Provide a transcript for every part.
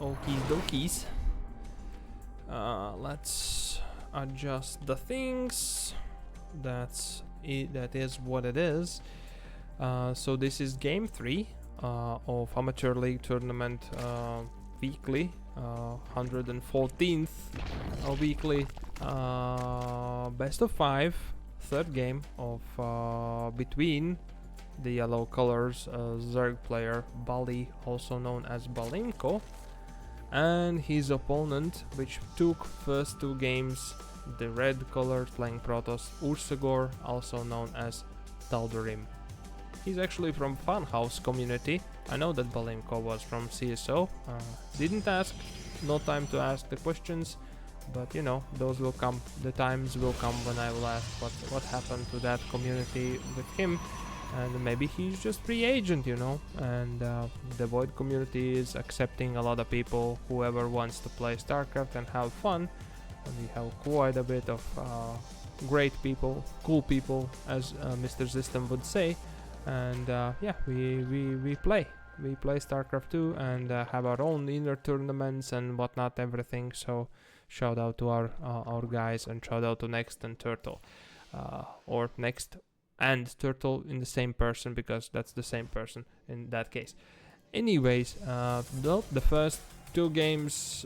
Okies dokies. Let's adjust the things. That's it. That is what it is. So this is game 3 of Amateur League Tournament weekly, 114th weekly best of 5, third game of between the yellow colors Zerg player Bali, also known as Balimko, and his opponent, which took first 2 games, the red color playing Protoss Ursagor, also known as TalDarim. He's actually from Funhouse community. I know that Balimko was from CSO. Didn't ask, no time to ask the questions, but you know, those will come. The times will come when I will ask what happened to that community with him, and maybe he's just free agent, you know. And the Void community is accepting a lot of people, whoever wants to play StarCraft and have fun. And we have quite a bit of great people, cool people, as Mr. System would say. And yeah, we play StarCraft 2 and have our own inner tournaments and whatnot, everything. So shout out to our guys, and shout out to Next and Turtle, or Next and Turtle in the same person, because that's the same person in that case. Anyways, the first 2 games,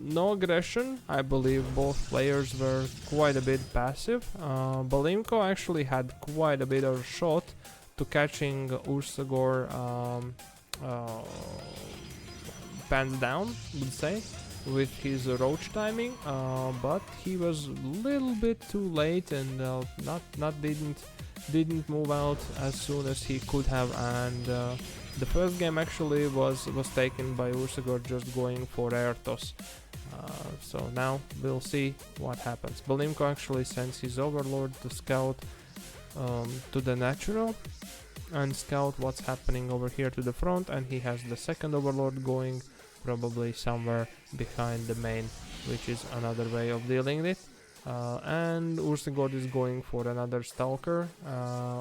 no aggression. I believe both players were quite a bit passive. Balimko actually had quite a bit of shot to catching Ursagor pants down, would say, with his roach timing, but he was a little bit too late and didn't move out as soon as he could have. And the first game actually was taken by Ursagor just going for air toss. So now we'll see what happens. Balimko actually sends his overlord to scout to the natural and scout what's happening over here to the front, and he has the second overlord going probably somewhere behind the main, which is another way of dealing with it. And Ursagor is going for another Stalker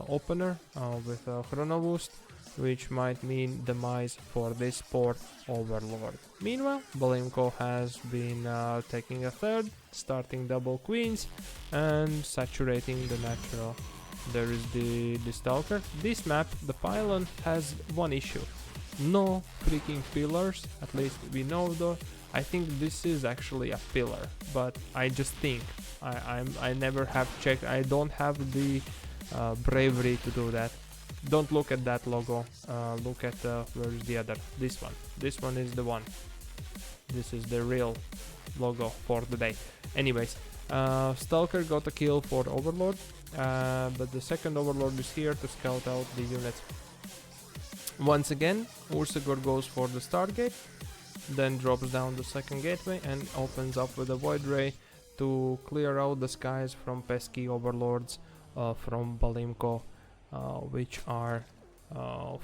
opener with a Chrono Boost, which might mean demise for this poor overlord. Meanwhile, Balimko has been taking a third, starting double queens and saturating the natural. There is the Stalker. This map, the pylon, has one issue: no freaking pillars. At least we know though. I think this is actually a pillar, but I just think. I never have checked. I don't have the bravery to do that. Don't look at that logo. Look at where is the other? This one. This one is the one. This is the real logo for the day. Anyways, Stalker got a kill for Overlord, but the second Overlord is here to scout out the units. Once again, Ursagor goes for the Stargate, then drops down the second gateway and opens up with a Void Ray to clear out the skies from pesky Overlords from Balimko, which are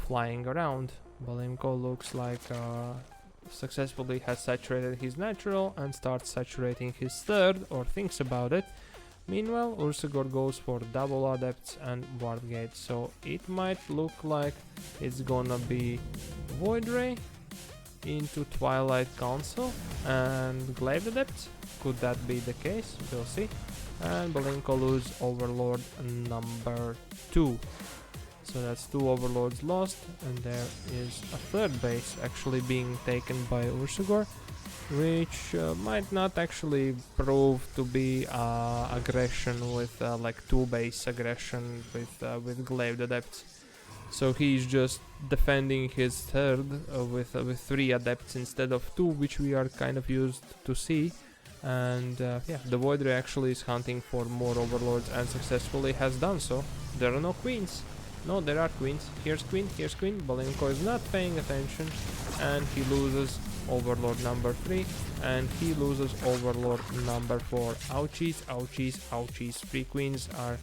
flying around. Balimko looks like successfully has saturated his natural and starts saturating his third, or thinks about it. Meanwhile, Ursagor goes for double Adepts and Ward Gate, so it might look like it's gonna be Void Ray into Twilight Council and Glaive Adepts. Could that be the case? We'll see. And Balimko lose Overlord number 2. So that's 2 Overlords lost, and there is a third base actually being taken by Ursagor, which might not actually prove to be aggression with like 2 base aggression with Glaive Adepts. So he's just defending his third with 3 Adepts instead of 2, which we are kind of used to see. And yeah, the Void Ray actually is hunting for more Overlords and successfully has done so. There are no queens. No, there are queens. Here's queen, here's queen. Balimko is not paying attention, and he loses Overlord number 3, and he loses Overlord number 4. Ouchies, ouchies, ouchies. 3 queens are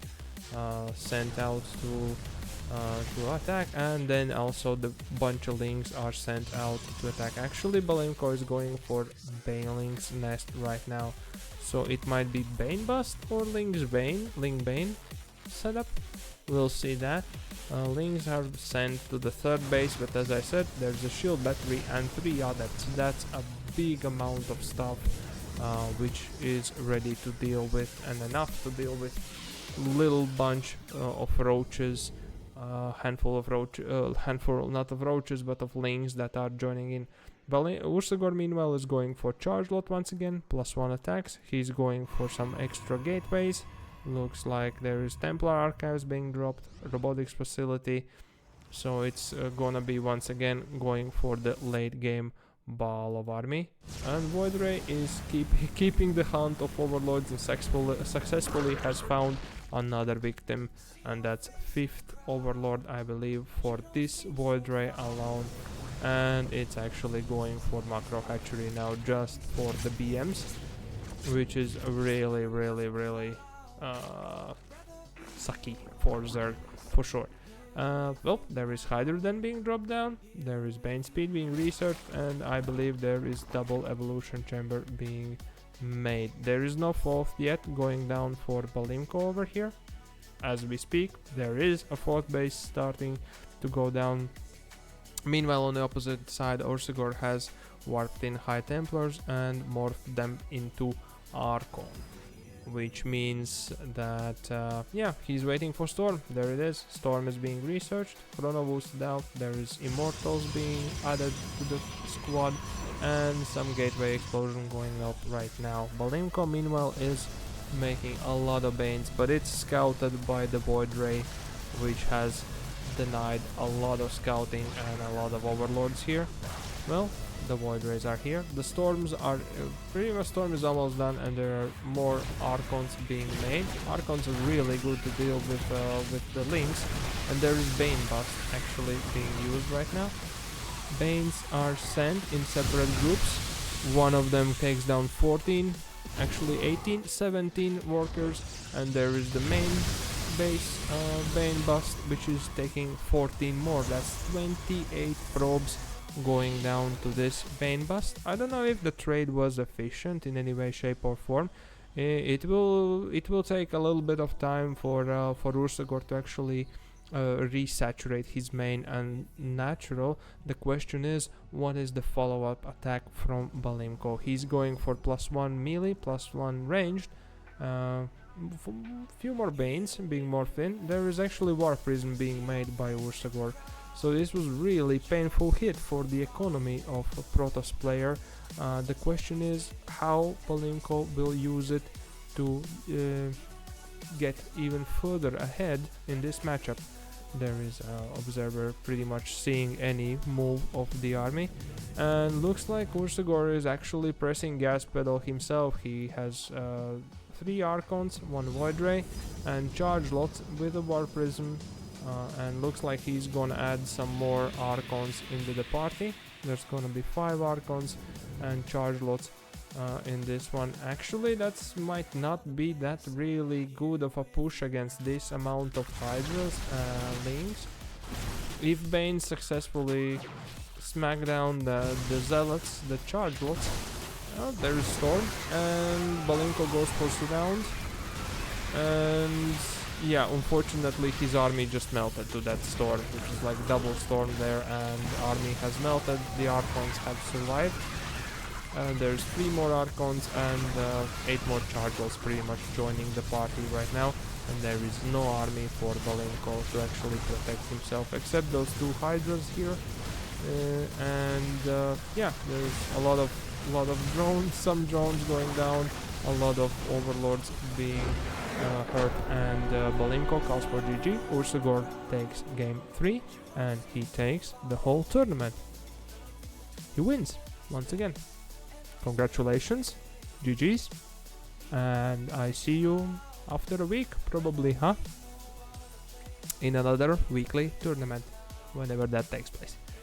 sent out to attack, and then also the bunch of lings are sent out to attack. Actually, Balimko is going for Baneling's Nest right now, so it might be Bane Bust or Ling's Bane, Ling Bane setup. We'll see that. Lings are sent to the third base, but as I said, there's a shield battery and 3 Adepts. That's a big amount of stuff which is ready to deal with, and enough to deal with little bunch of roaches, handful not of roaches but of lings that are joining in. Ursagor meanwhile is going for charge lot once again, +1 attacks. He's going for some extra gateways. Looks like there is Templar archives being dropped, robotics facility, so it's gonna be once again going for the late game ball of army. And Void Ray is keeping the hunt of overlords and successfully has found another victim, and that's 5th overlord I believe for this Void Ray alone. And it's actually going for macro hatchery now just for the BMs, which is really sucky for Zerg for sure. Well, there is Hydra then being dropped down, there is Bane Speed being researched, and I believe there is double evolution chamber being made. There is no 4th yet going down for Balimko over here. As we speak, there is a 4th base starting to go down. Meanwhile, on the opposite side, Ursagor has warped in High Templars and morphed them into Archon, which means that yeah, he's waiting for Storm. There it is. Storm is being researched, Chrono boosted out, there is Immortals being added to the squad, and some gateway explosion going up right now. Balimko meanwhile is making a lot of Banes, but it's scouted by the Void Ray, which has denied a lot of scouting and a lot of overlords here. Well, the Void Rays are here. The storms are pretty much, storm is almost done, and there are more Archons being made. Archons are really good to deal with the links, and there is Bane Bust actually being used right now. Banes are sent in separate groups. One of them takes down 14, actually 18, 17 workers, and there is the main base Bane Bust, which is taking 14 more. That's 28 probes going down to this Bane Bust. I don't know if the trade was efficient in any way, shape or form. It will take a little bit of time for Ursagor to actually resaturate his main and natural. The question is, what is the follow-up attack from Balimko? He's going for +1 melee, +1 ranged, few more Banes being morphed in. There is actually War Prism being made by Ursagor, so this was really painful hit for the economy of a Protoss player. The question is how Balimko will use it to get even further ahead in this matchup. There is Observer pretty much seeing any move of the army, and looks like Ursagor is actually pressing gas pedal himself. He has 3 Archons, 1 Void Ray, and charge lots with a War Prism, and looks like he's gonna add some more Archons into the party. There's gonna be 5 Archons and charge lots in this one. Actually, that might not be that really good of a push against this amount of Hydras links. If Bane successfully smack down the Zealots, the charge lots, there is Storm, and Balimko goes for surround, and yeah, unfortunately his army just melted to that storm, which is like double storm there, and army has melted. The Archons have survived. There's 3 more Archons and 8 more Chargers pretty much joining the party right now, and there is no army for Balimko to actually protect himself except those 2 Hydras here, and yeah, there's a lot of drones, some drones going down, a lot of overlords being hurt, and Balimko calls for GG. Ursagor takes game 3 and he takes the whole tournament. He wins once again. Congratulations, GG's, and I see you after a week probably, in another weekly tournament, whenever that takes place.